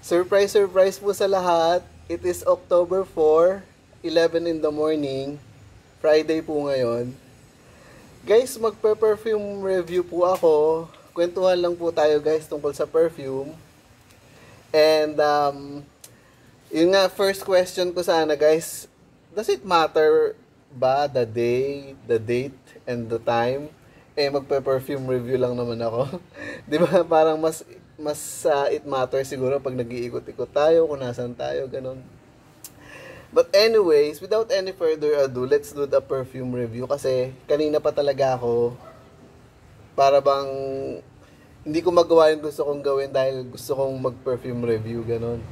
Surprise, surprise po sa lahat. It is October 4, 11 in the morning. Friday po ngayon. Guys, magpe-perfume review po ako. Kwentuhan lang po tayo guys tungkol sa perfume. And, yun nga, first question ko sana guys. Does it matter ba the day, the date, and the time? Magpe-perfume review lang naman ako. Di ba? Parang mas it matters siguro pag nag-iikot-ikot tayo, kung nasan tayo, ganun. But anyways, without any further ado, let's do the perfume review kasi kanina pa talaga ako para bang hindi ko magawa yung gusto kong gawin dahil gusto kong mag-perfume review, ganun.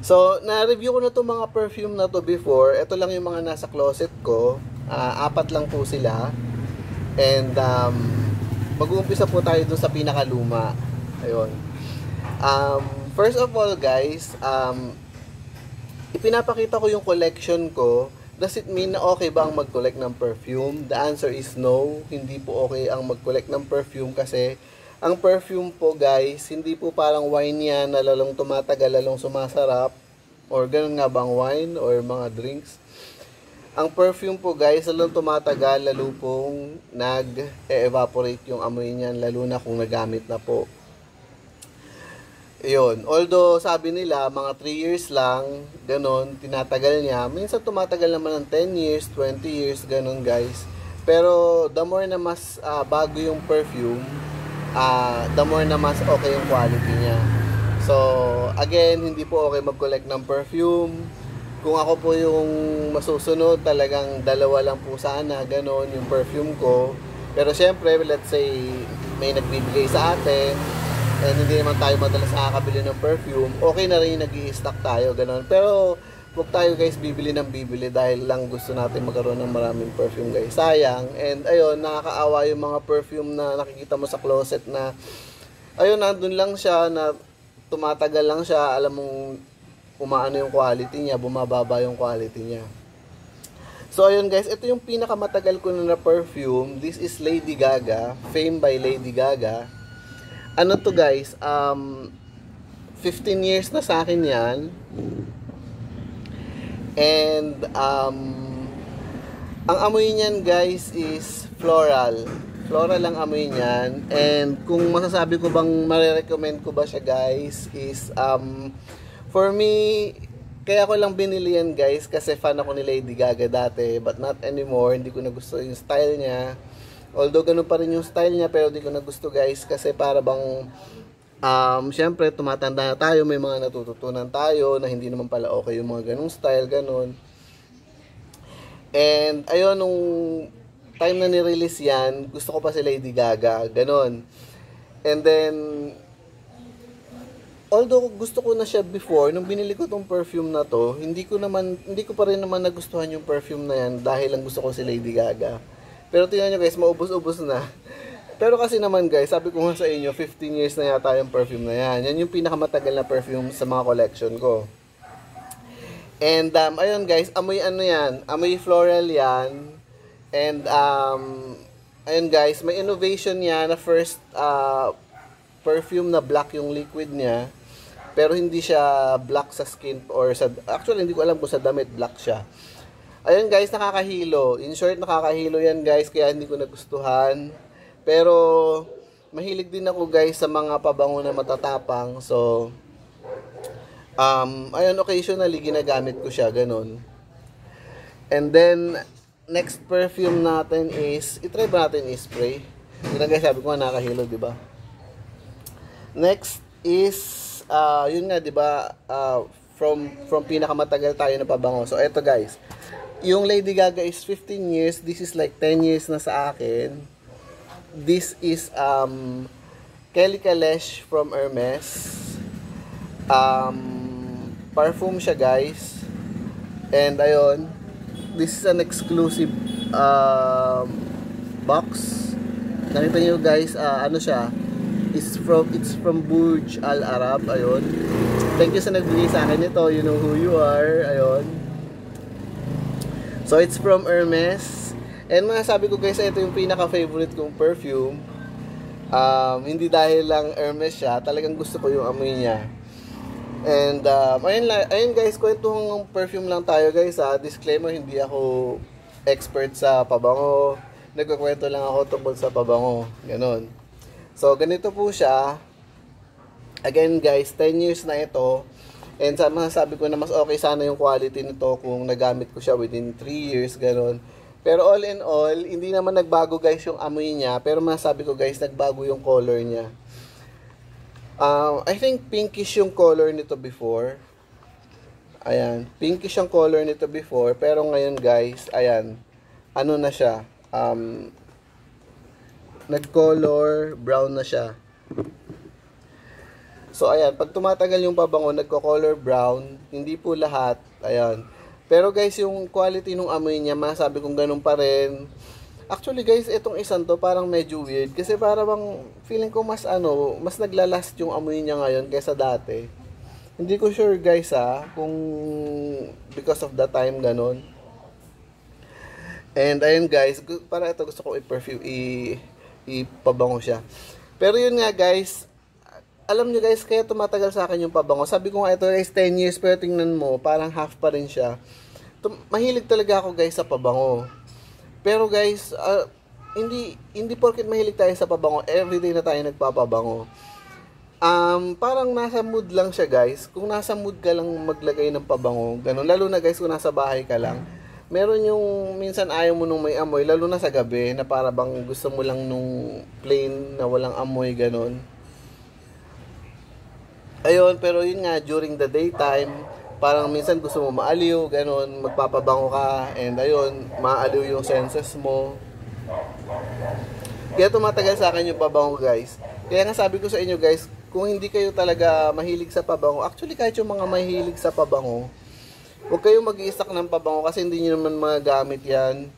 So, na-review ko na to mga perfume na to before. Ito lang yung mga nasa closet ko. 4 lang po sila. And, mag-uumpisa po tayo dun sa pinakaluma. Ayun. First of all, guys, ipinapakita ko yung collection ko. Does it mean na okay ba ang mag-collect ng perfume? The answer is no. Hindi po okay ang mag-collect ng perfume kasi ang perfume po, guys, hindi po parang wine yan na lalong tumatagal, lalong sumasarap. Or ganun nga bang wine or mga drinks. Ang perfume po, guys, lalong tumatagal, lalo pong nag-evaporate yung amoy niyan, lalo na kung nagamit na po. Yun. Although, sabi nila, mga 3 years lang, ganun, tinatagal niya. Minsan tumatagal naman ng 10 years, 20 years, ganun, guys. Pero, the more na mas bago yung perfume, the more na mas okay yung quality niya. So, again, hindi po okay mag-collect ng perfume. Kung ako po yung masusunod, talagang 2 lang po sana, ganun, yung perfume ko. Pero, syempre, let's say, may nagbibigay sa atin, and hindi naman tayo madalas nakakabili ng perfume, okay na rin yung nag-i-stock tayo, gano'n. Pero, huwag tayo guys bibili ng bibili dahil lang gusto natin magkaroon ng maraming perfume guys. Sayang. And ayun, nakakaawa yung mga perfume na nakikita mo sa closet na, ayun, nandun lang siya, na tumatagal lang siya, alam mong umaano yung quality niya, bumababa yung quality niya. So, ayun guys, ito yung pinakamatagal ko na perfume. This is Lady Gaga, Fame by Lady Gaga. Ano to guys, 15 years na sa akin yan. And, ang amoy niyan guys is floral. Floral ang amoy niyan. And, kung masasabi ko bang marirecommend ko ba siya guys, is, for me, kaya ko lang binili yan guys, kasi fan ako ni Lady Gaga dati, but not anymore. Hindi ko na gusto yung style niya. Although ganun pa rin yung style niya, pero di ko na gusto guys kasi para bang syempre tumatanda na tayo, may mga natututunan tayo na hindi naman pala okay yung mga ganung style, ganun. And ayun, nung time na ni-release yan, gusto ko pa si Lady Gaga, ganun. And then although gusto ko na siya before, nung binili ko tong perfume na to, hindi ko pa rin naman nagustuhan yung perfume na yan dahil lang gusto ko si Lady Gaga. Pero tingnan nyo guys, maubos-ubos na. Pero kasi naman guys, sabi ko nga sa inyo, 15 years na yata yung perfume na yan. Yan yung pinakamatagal na perfume sa mga collection ko. And ayun guys, amoy ano yan, amoy floral yan. And ayun guys, may innovation yan na first perfume na black yung liquid niya. Pero hindi siya black sa skin or sa, actually hindi ko alam kung sa damit black siya. Ayun guys, nakakahilo. In short, nakakahilo yan guys, kaya hindi ko nagustuhan. Pero, mahilig din ako guys sa mga pabango na matatapang. So, ayun, occasionally ginagamit ko siya, ganun. And then, next perfume natin is, itry ba natin i-spray? Yun na guys, sabi ko nga nakakahilo, diba? Next is, yun nga, diba, from pinakamatagal tayo na pabango. So, eto guys. Yung Lady Gaga is 15 years. This is like 10 years na sa akin. This is Kelly Kalesh from Hermes. Parfum siya guys. And ayun, this is an exclusive box. Nakita niyo guys, ano siya? It's from Burj Al Arab. Ayun. Thank you sa nagbigay sa akin ito. You know who you are. Ayun. So, it's from Hermes. And masasabi ko guys, ito yung pinaka-favorite kong perfume. Hindi dahil lang Hermes siya, talagang gusto ko yung amoy niya. And ayun guys, kwentuhang perfume lang tayo guys ha. Disclaimer, hindi ako expert sa pabango. Nagkukwento lang ako tungkol sa pabango. Ganon. So ganito po siya. Again guys, 10 years na ito. And masasabi ko na mas okay sana yung quality nito kung nagamit ko siya within 3 years. Ganon. Pero all in all, hindi naman nagbago guys yung amoy niya. Pero masasabi ko guys, nagbago yung color niya. I think pinkish yung color nito before. Ayan, pinkish yung color nito before, pero ngayon guys, ayan, ano na siya, nag-color brown na siya. So ayan, pag tumatagal yung pabango, nagko-color brown, hindi po lahat, ayan. Pero guys, yung quality ng amoy niya, masabi kong ganun pa rin. Actually guys, itong isang to parang medyo weird kasi parang feeling ko mas naglalast yung amoy niya ngayon kaysa dati. Hindi ko sure guys kung because of the time ganun. And ayun guys, para ito gusto ko i-perfume, ipabango siya. Pero yun nga guys, alam nyo guys, kaya tumatagal sa akin yung pabango. Sabi ko nga ito guys, 10 years, pero tingnan mo, parang half pa rin siya. Mahilig talaga ako guys sa pabango. Pero guys, hindi porket mahilig tayo sa pabango, everyday na tayo nagpapabango. Parang nasa mood lang siya guys. Kung nasa mood ka lang maglagay ng pabango, ganun. Lalo na guys kung nasa bahay ka lang. Meron yung minsan ayaw mo nung may amoy, lalo na sa gabi, na para bang gusto mo lang nung plain na walang amoy, ganun. Ayun, pero yun nga, during the daytime, parang minsan gusto mo maaliw, ganun, magpapabango ka, and ayun, maaliw yung senses mo. Kaya tumatagal sa akin yung pabango guys. Kaya nga sabi ko sa inyo guys, kung hindi kayo talaga mahilig sa pabango, actually kahit yung mga mahilig sa pabango, huwag kayong mag-i-stock ng pabango kasi hindi nyo naman magagamit yan.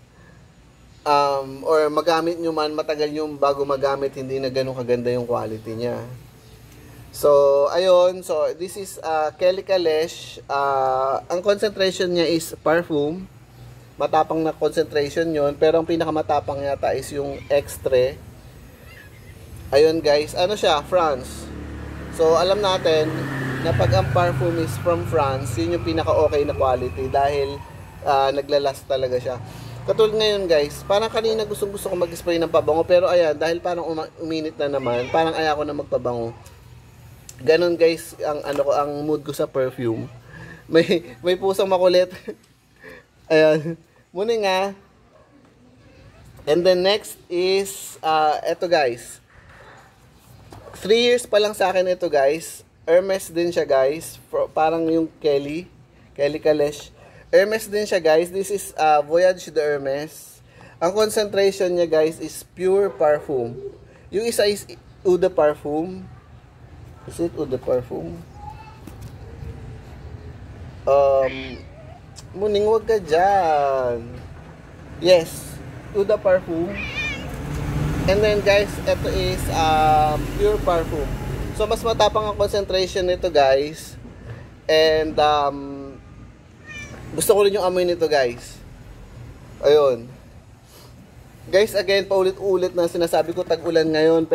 Or magamit nyo man, matagal yung bago magamit, hindi na ganun kaganda yung quality niya. So, ayun. So, this is Kelly Kalesh. Ang concentration niya is parfum. Matapang na concentration yon, pero ang pinakamatapang yata is yung extra. Ayun guys. Ano siya? France. So, alam natin na pag ang parfum is from France, yun yung pinaka-okay na quality dahil naglalast talaga siya. Katulad ngayon guys, parang kanina gusto ko mag-spray ng pabango, pero ayan, dahil parang uminit na naman, parang ayoko na magpabango. Ganon guys ang mood ko sa perfume. May pusang makulit. Ayan. Muna nga. And then next is eto guys. 3 years pa lang sa akin ito guys. Hermes din siya guys. Parang yung Kelly Kalesh. Hermes din siya guys. This is Voyage de Hermes. Ang concentration niya guys is pure parfum. Yung isa is Eau de Parfum. Is it Eau de Parfum? Muning wag ka dyan. Yes, Eau de Parfum. And then guys, ito is pure parfum. So mas matapang ang concentration nito guys. And gusto ko rin yung amoy nito guys. Ayun. Guys, again, paulit-ulit na sinasabi ko, tag-ulan ngayon.